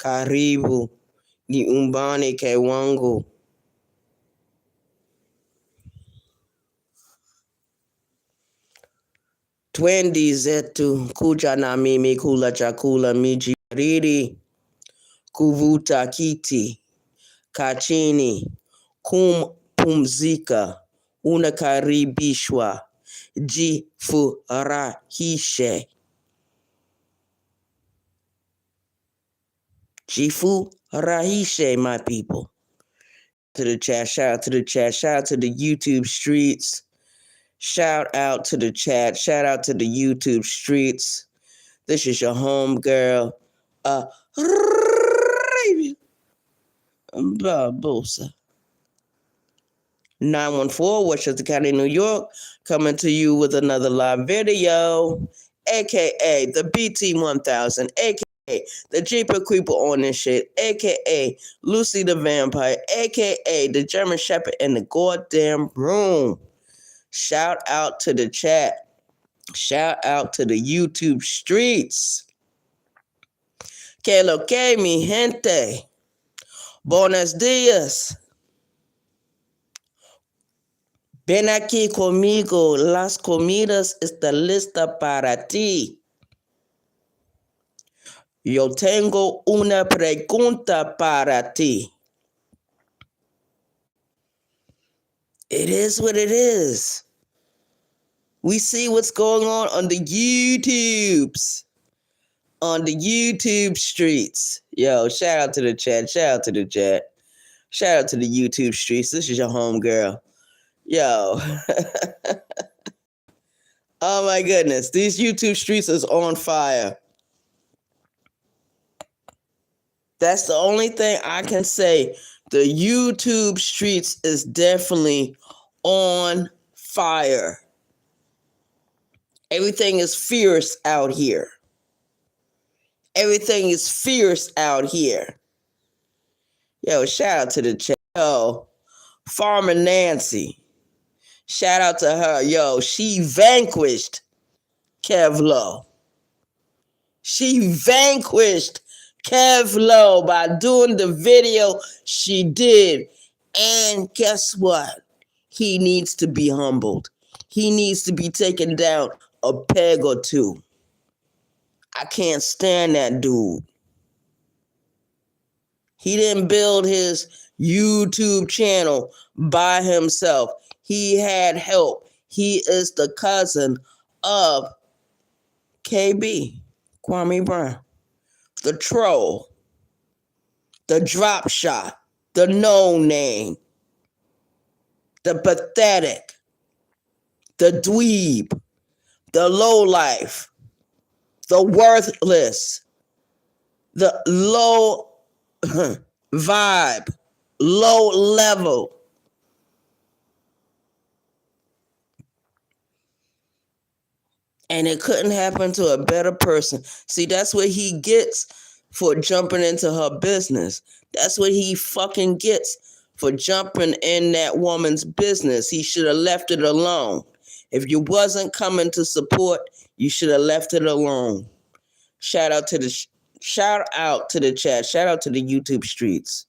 Karibu nyumbani kwangu. Twendi zetu kuja na mimi kula chakula miji baridi, kuvuta kiti, kaa chini, kumpumzika, unakaribishwa, jifurahishe. Jifurahishe, my people. To the chat, shout out to the chat, shout out to the YouTube streets. Shout out to the chat. Shout out to the YouTube streets. This is your home girl, Barbosa. 914 Westchester County, New York, coming to you with another live video, aka the BT1000, aka the Jeeper Creeper on this shit, aka Lucy the Vampire, aka the German Shepherd in the goddamn room. Shout out to the chat. Shout out to the YouTube streets. Que lo que, mi gente. Buenos días. Ven aquí conmigo. Las comidas están listas para ti. Yo tengo una pregunta para ti. It is what it is. We see what's going on the YouTubes. On the YouTube streets. Yo, shout out to the chat. Shout out to the chat. Shout out to the YouTube streets. This is your home girl. Yo. Oh my goodness. These YouTube streets is on fire. That's the only thing I can say. The YouTube streets is definitely on fire. Everything is fierce out here. Everything is fierce out here. Yo, shout out to the chat. Yo, Farmer Nancy. Shout out to her. Yo, she vanquished Kevlo. She vanquished Kevlo by doing the video she did. And guess what? He needs to be humbled. He needs to be taken down a peg or two. I can't stand that dude. He didn't build his YouTube channel by himself. He had help. He is the cousin of KB, Kwame Brown. The troll, the drop shot, the no name, the pathetic, the dweeb, the lowlife, the worthless, the low vibe, low level. And it couldn't happen to a better person. See, that's what he gets for jumping into her business. That's what he fucking gets for jumping in that woman's business. He should have left it alone. If you wasn't coming to support, you should have left it alone. Shout out to the chat. Shout out to the YouTube streets.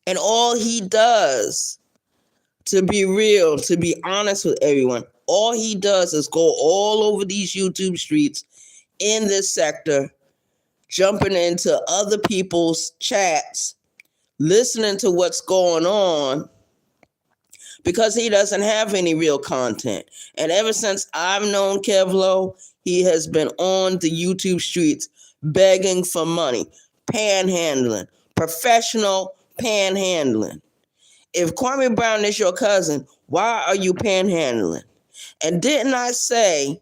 And all he does, to be real, to be honest with everyone, all he does is go all over these YouTube streets in this sector, jumping into other people's chats, listening to what's going on, because he doesn't have any real content. And ever since I've known Kevlo, he has been on the YouTube streets begging for money, panhandling, professional panhandling. If Kwame Brown is your cousin, why are you panhandling? And didn't I say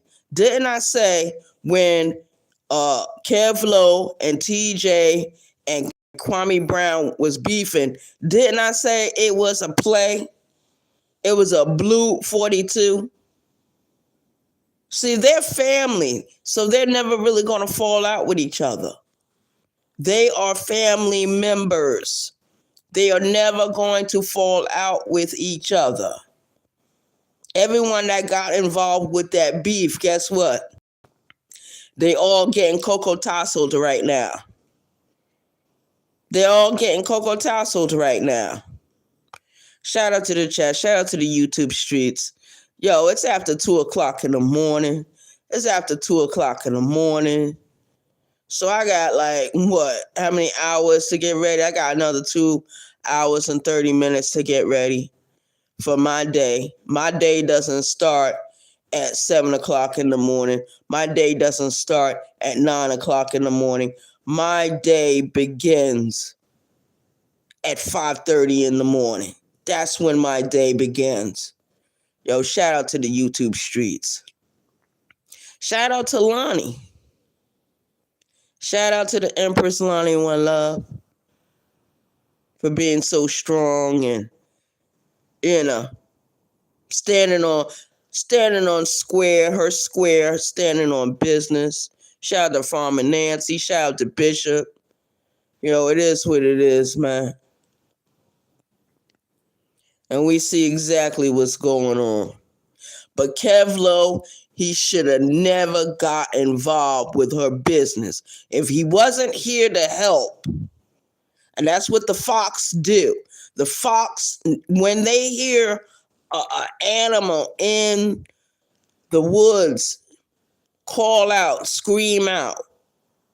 when Kevlo and TJ and Kwame Brown was beefing, didn't I say it was a play? It was a blue 42. See, they're family, so they're never really going to fall out with each other. They are family members. They are never going to fall out with each other. Everyone that got involved with that beef, guess what? They all getting cocoa tasseled right now. They're all getting cocoa tasseled right now. Shout out to the chat. Shout out to the YouTube streets. Yo, it's after 2 o'clock in the morning. It's after 2 o'clock in the morning. So I got how many hours to get ready? I got another 2 hours and 30 minutes to get ready for my day. My day doesn't start at 7 o'clock in the morning. My day doesn't start at 9 o'clock in the morning. My day begins at 5:30 in the morning. That's when my day begins. Yo, shout out to the YouTube streets. Shout out to Lonnie. Shout out to the Empress Lonnie One Love for being so strong and, standing on her square, standing on business. Shout out to Farmer Nancy. Shout out to Bishop. It is what it is, man. And we see exactly what's going on. But Kevlo, he should have never got involved with her business. If he wasn't here to help, and that's what the Fox do. The Fox, when they hear an animal in the woods call out, scream out,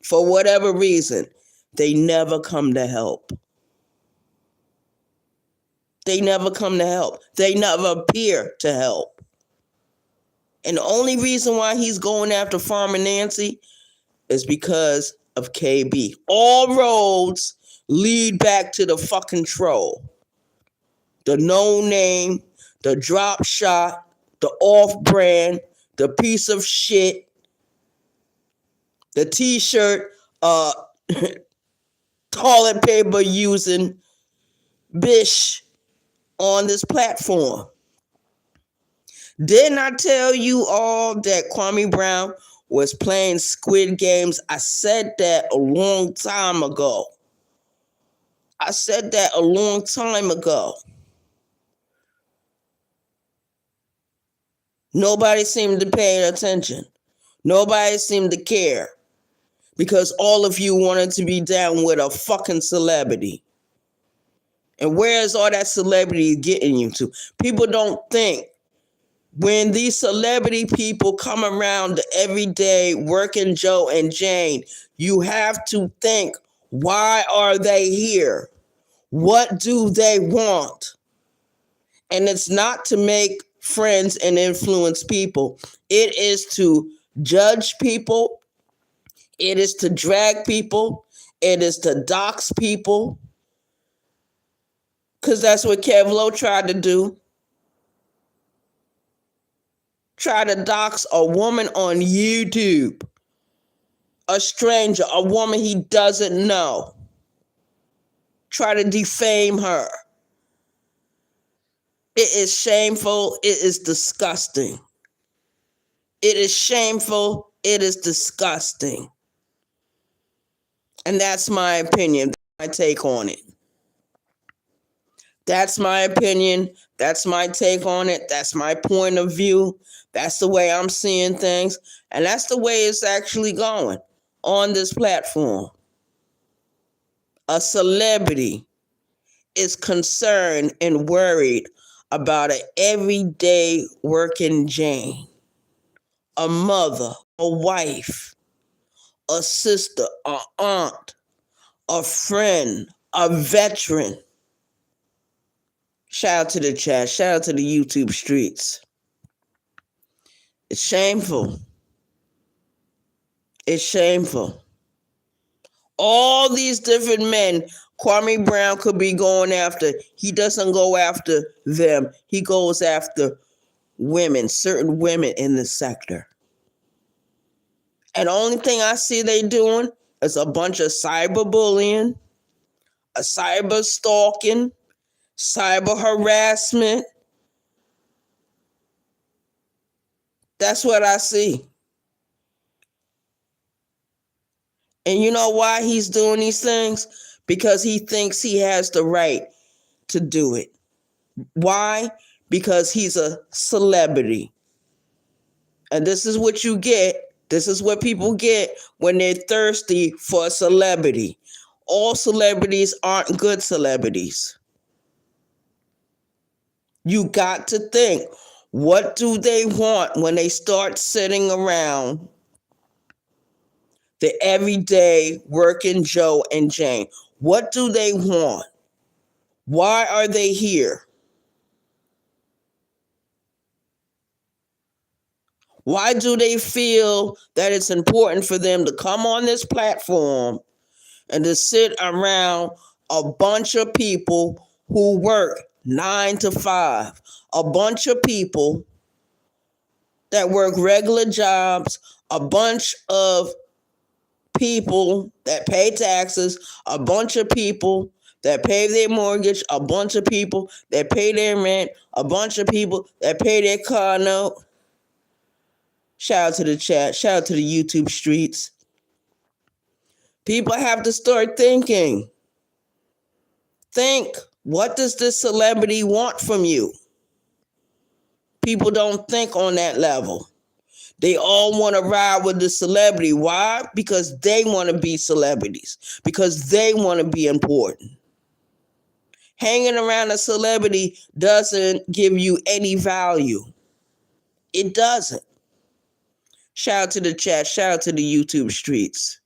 for whatever reason, they never come to help. They never come to help. They never appear to help. And the only reason why he's going after Farmer Nancy is because of KB. All roads lead back to the fucking troll. The no name, the drop shot, the off-brand, the piece of shit, the t-shirt, toilet paper using bish on this platform. Didn't I tell you all that Kwame Brown was playing Squid Games? I said that a long time ago. Nobody seemed to pay attention. Nobody seemed to care. Because all of you wanted to be down with a fucking celebrity. And where is all that celebrity getting you to? People don't think when these celebrity people come around the everyday working Joe and Jane, you have to think, why are they here? What do they want? And it's not to make friends and influence people. It is to judge people. It is to drag people. It is to dox people. Because that's what Kevlo tried to do. Try to dox a woman on YouTube. A stranger, a woman he doesn't know. Try to defame her. It is shameful. It is disgusting. It is shameful. It is disgusting. And that's my opinion. That's my take on it. That's my opinion. That's my take on it. That's my point of view. That's the way I'm seeing things. And that's the way it's actually going on this platform. A celebrity is concerned and worried about an everyday working Jane, a mother, a wife, a sister, a aunt, a friend, a veteran. Shout out to the chat. Shout out to the YouTube streets. It's shameful. It's shameful. All these different men Kwame Brown could be going after. He doesn't go after them. He goes after women, certain women in the sector. And the only thing I see they doing is a bunch of cyberbullying, a cyber stalking, cyber harassment. That's what I see. And you know why he's doing these things? Because he thinks he has the right to do it. Why? Because he's a celebrity. And this is what you get This is what people get when they're thirsty for a celebrity. All celebrities aren't good celebrities. You got to think, what do they want when they start sitting around the everyday working Joe and Jane? What do they want? Why are they here? Why do they feel that it's important for them to come on this platform and to sit around a bunch of people who work 9 to 5, a bunch of people that work regular jobs, a bunch of people that pay taxes, a bunch of people that pay their mortgage, a bunch of people that pay their rent, a bunch of people that pay their car note? Shout out to the chat, shout out to the YouTube streets. People have to start thinking. Think, what does this celebrity want from you? People don't think on that level. They all want to ride with the celebrity. Why? Because they want to be celebrities. Because they want to be important. Hanging around a celebrity doesn't give you any value. It doesn't. Shout out to the chat. Shout out to the YouTube streets.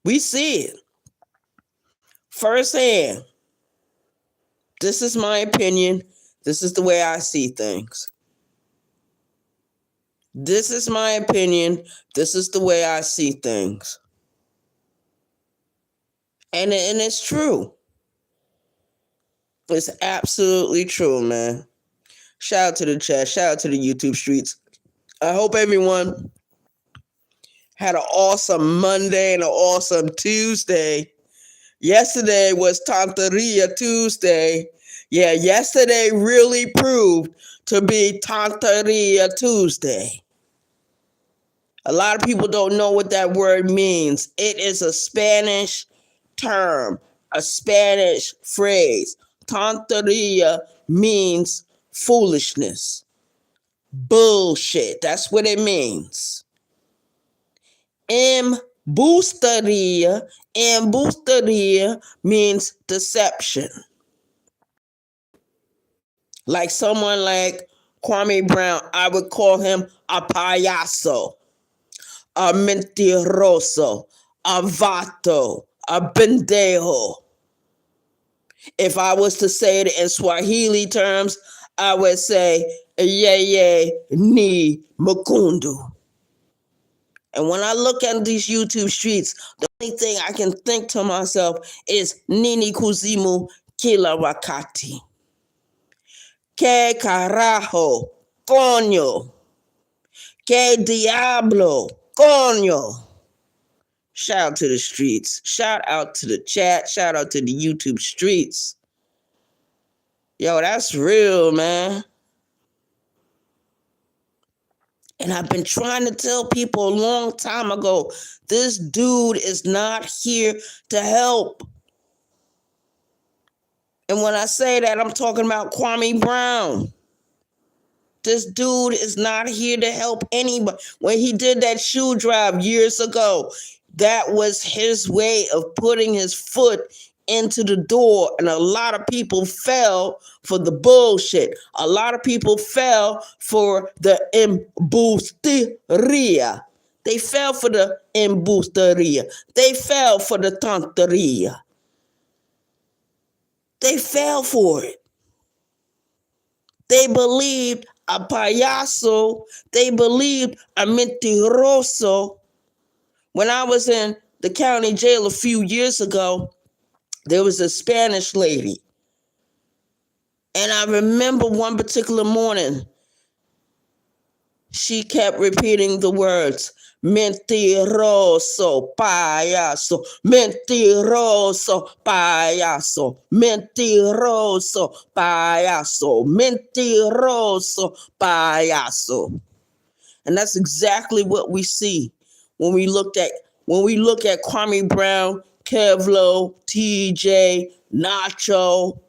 We see it firsthand. This is my opinion. This is the way I see things. This is my opinion. This is the way I see things. And it's true. It's absolutely true, man. Shout out to the chat. Shout out to the YouTube streets. I hope everyone had an awesome Monday and an awesome Tuesday. Yesterday was Tantaria Tuesday. Yeah, yesterday really proved to be Tantaria Tuesday. A lot of people don't know what that word means. It is a Spanish term, a Spanish phrase. Tonteria means foolishness, bullshit. That's what it means. Embusteria means deception. Like someone like Kwame Brown, I would call him a payaso, a mentiroso, a vato, a pendejo. If I was to say it in Swahili terms, I would say, yeye ni mukundu. And when I look at these YouTube streets, the only thing I can think to myself is nini kuzimu kila wakati. Que carajo, coño. Que diablo, coño. Shout out to the streets. Shout out to the chat. Shout out to the YouTube streets. Yo, that's real, man. And I've been trying to tell people a long time ago, this dude is not here to help. And when I say that, I'm talking about Kwame Brown. This dude is not here to help anybody. When he did that shoe drive years ago, that was his way of putting his foot into the door. And a lot of people fell for the bullshit. A lot of people fell for the embusteria. They fell for the embusteria. They fell for the tonteria. They fell for it. They believed a payaso. They believed a mentiroso. When I was in the county jail a few years ago, there was a Spanish lady. And I remember one particular morning, she kept repeating the words, mentiroso, payaso, mentiroso, payaso, mentiroso, payaso, mentiroso, payaso. And that's exactly what we see when we look at Kwame Brown, Kevlo, TJ, Nacho,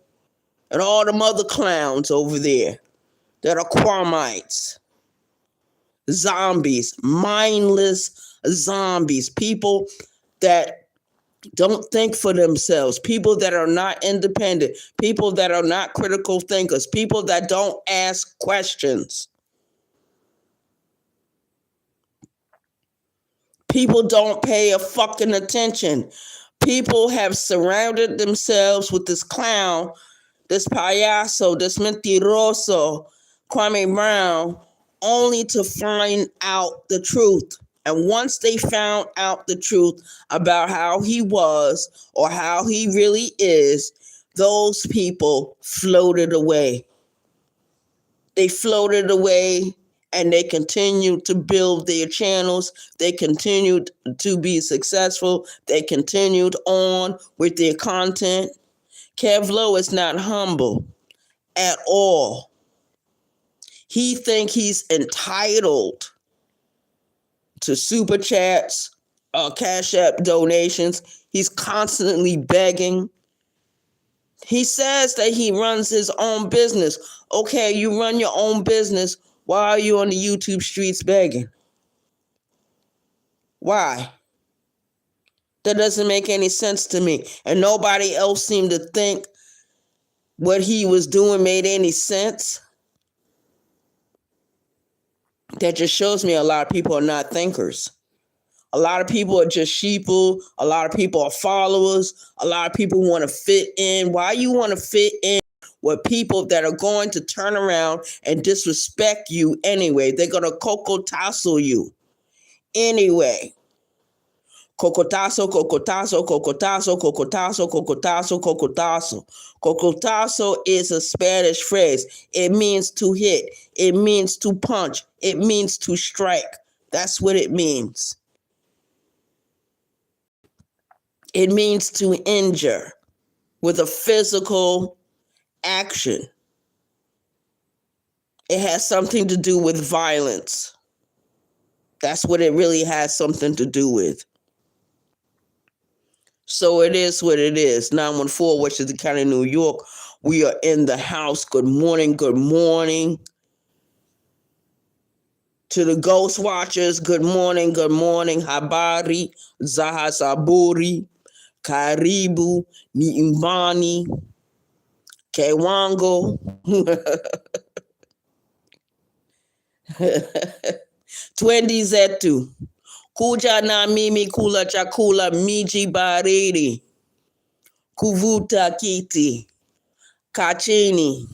and all them other clowns over there that are Kwamites. zombies, mindless zombies, people that don't think for themselves, people that are not independent, people that are not critical thinkers, people that don't ask questions. People don't pay a fucking attention. People have surrounded themselves with this clown, this payaso, this mentiroso, Kwame Brown, only to find out the truth. And once they found out the truth about how he was or how he really is, those people floated away. They floated away and they continued to build their channels. They continued to be successful. They continued on with their content. Kev Lowe is not humble at all. He think he's entitled to super chats, Cash App donations. He's constantly begging. He says that he runs his own business. Okay, you run your own business. Why are you on the YouTube streets begging? Why? That doesn't make any sense to me. And nobody else seemed to think what he was doing made any sense. That just shows me a lot of people are not thinkers. A lot of people are just sheeple. A lot of people are followers. A lot of people want to fit in. Why you want to fit in with people that are going to turn around and disrespect you anyway? They're going to cocotazo you anyway. Cocotazo, cocotazo, cocotazo, cocotazo, cocotazo, cocotazo. Cocotazo is a Spanish phrase. It means to hit. It means to punch. It means to strike. That's what it means. It means to injure with a physical action. It has something to do with violence. That's what it really has something to do with. So it is what it is. 914 Washington County, New York. We are in the house. Good morning. Good morning. To the Ghost Watchers, good morning. Good morning. Habari, Zaha Saburi, Karibu, Niimbani, Kewango. Twendi zetu. Kuja na mimi kula chakula miji baridi. Kuvuta kiti. Kachini.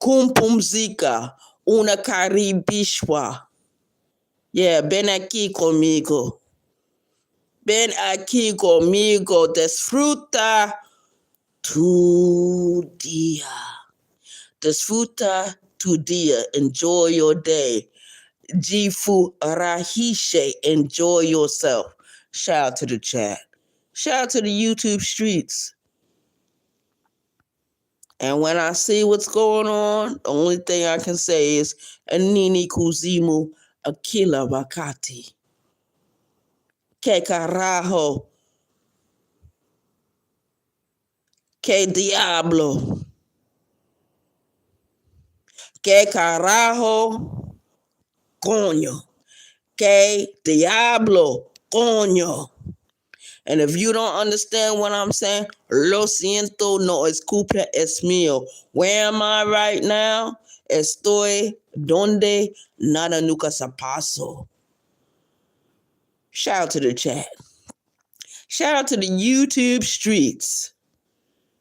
Kumpumzika. Unakaribishwa. Yeah, ven aquí conmigo. Ven aquí conmigo. Disfruta tu día. Disfruta tu día. Enjoy your day. Jifu rahishe. Enjoy yourself. Shout out to the chat. Shout out to the YouTube streets. And when I see what's going on, the only thing I can say is Anini Kuzimu Akila Wakati. Que carajo. Que diablo. Que carajo. Coño. Que diablo. Coño. And if you don't understand what I'm saying, lo siento, no es culpa, es mío. Where am I right now? Estoy donde nada nunca se pasó. Shout out to the chat. Shout out to the YouTube streets.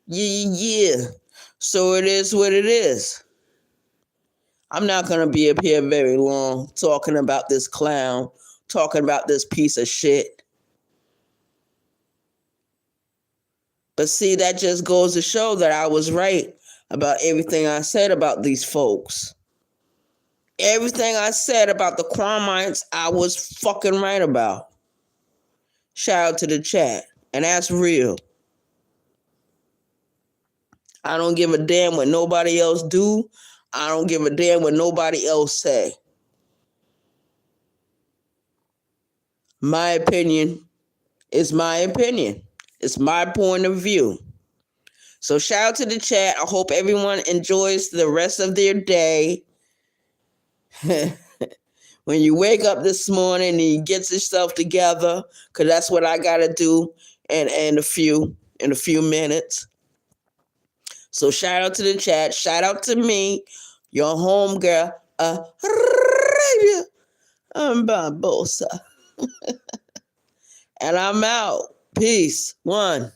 Yeah. So it is what it is. I'm not going to be up here very long talking about this clown, talking about this piece of shit. But see, that just goes to show that I was right about everything I said about these folks. Everything I said about the Kwamites, I was fucking right about. Shout out to the chat. And that's real. I don't give a damn what nobody else do. I don't give a damn what nobody else say. My opinion is my opinion. It's my point of view. So shout out to the chat. I hope everyone enjoys the rest of their day. when you wake up this morning and you get yourself together, because that's what I got to do in a few minutes. So shout out to the chat. Shout out to me, your home girl, Barbosa. And I'm out. Peace. One.